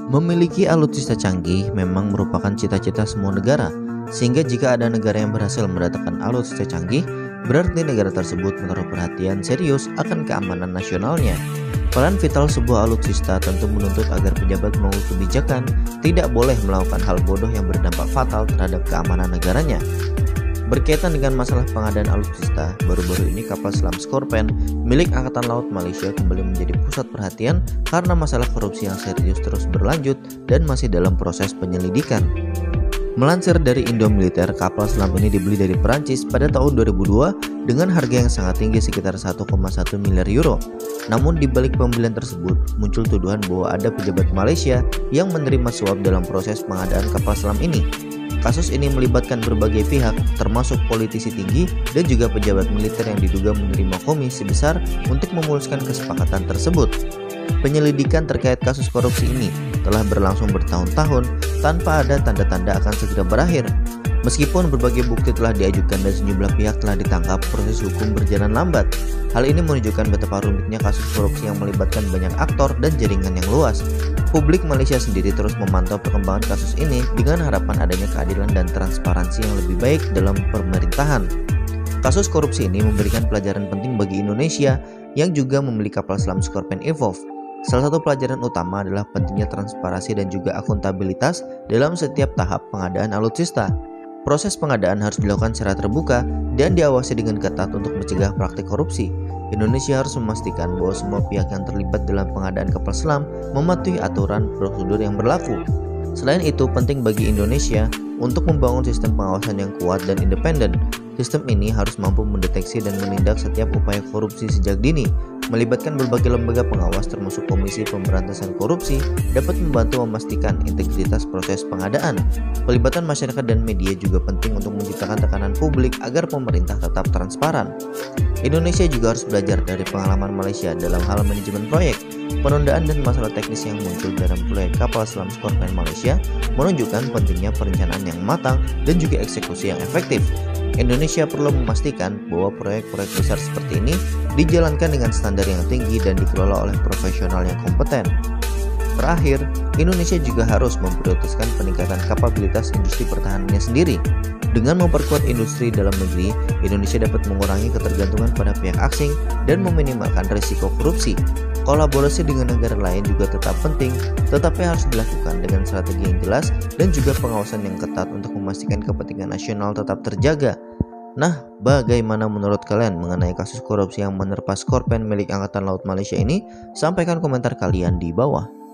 Memiliki alutsista canggih memang merupakan cita-cita semua negara, sehingga jika ada negara yang berhasil mendatangkan alutsista canggih, berarti negara tersebut menaruh perhatian serius akan keamanan nasionalnya. Peran vital sebuah alutsista tentu menuntut agar pejabat mengambil kebijakan tidak boleh melakukan hal bodoh yang berdampak fatal terhadap keamanan negaranya. Berkaitan dengan masalah pengadaan alutsista, baru-baru ini kapal selam Scorpion milik Angkatan Laut Malaysia kembali menjadi pusat perhatian karena masalah korupsi yang serius terus berlanjut dan masih dalam proses penyelidikan. Melansir dari Indo Militer, kapal selam ini dibeli dari Perancis pada tahun 2002 dengan harga yang sangat tinggi sekitar 1,1 miliar euro. Namun di balik pembelian tersebut, muncul tuduhan bahwa ada pejabat Malaysia yang menerima suap dalam proses pengadaan kapal selam ini. Kasus ini melibatkan berbagai pihak, termasuk politisi tinggi dan juga pejabat militer yang diduga menerima komisi besar untuk memuluskan kesepakatan tersebut. Penyelidikan terkait kasus korupsi ini telah berlangsung bertahun-tahun tanpa ada tanda-tanda akan segera berakhir. Meskipun berbagai bukti telah diajukan dan sejumlah pihak telah ditangkap, proses hukum berjalan lambat. Hal ini menunjukkan betapa rumitnya kasus korupsi yang melibatkan banyak aktor dan jaringan yang luas. Publik Malaysia sendiri terus memantau perkembangan kasus ini dengan harapan adanya keadilan dan transparansi yang lebih baik dalam pemerintahan. Kasus korupsi ini memberikan pelajaran penting bagi Indonesia yang juga memiliki kapal selam Scorpion Evolve. Salah satu pelajaran utama adalah pentingnya transparansi dan juga akuntabilitas dalam setiap tahap pengadaan alutsista. Proses pengadaan harus dilakukan secara terbuka dan diawasi dengan ketat untuk mencegah praktik korupsi. Indonesia harus memastikan bahwa semua pihak yang terlibat dalam pengadaan kapal selam mematuhi aturan prosedur yang berlaku. Selain itu, penting bagi Indonesia untuk membangun sistem pengawasan yang kuat dan independen. Sistem ini harus mampu mendeteksi dan menindak setiap upaya korupsi sejak dini. Melibatkan berbagai lembaga pengawas termasuk Komisi Pemberantasan Korupsi dapat membantu memastikan integritas proses pengadaan. Pelibatan masyarakat dan media juga penting untuk menciptakan tekanan publik agar pemerintah tetap transparan. Indonesia juga harus belajar dari pengalaman Malaysia dalam hal manajemen proyek. Penundaan dan masalah teknis yang muncul dalam proyek kapal selam Scorpion Malaysia menunjukkan pentingnya perencanaan yang matang dan juga eksekusi yang efektif. Indonesia perlu memastikan bahwa proyek-proyek besar seperti ini dijalankan dengan standar yang tinggi dan dikelola oleh profesional yang kompeten. Terakhir, Indonesia juga harus memprioritaskan peningkatan kapabilitas industri pertahanannya sendiri. Dengan memperkuat industri dalam negeri, Indonesia dapat mengurangi ketergantungan pada pihak asing dan meminimalkan risiko korupsi. Kolaborasi dengan negara lain juga tetap penting, tetapi harus dilakukan dengan strategi yang jelas dan juga pengawasan yang ketat untuk memastikan kepentingan nasional tetap terjaga. Nah, bagaimana menurut kalian mengenai kasus korupsi yang menerpa Scorpion milik Angkatan Laut Malaysia ini? Sampaikan komentar kalian di bawah.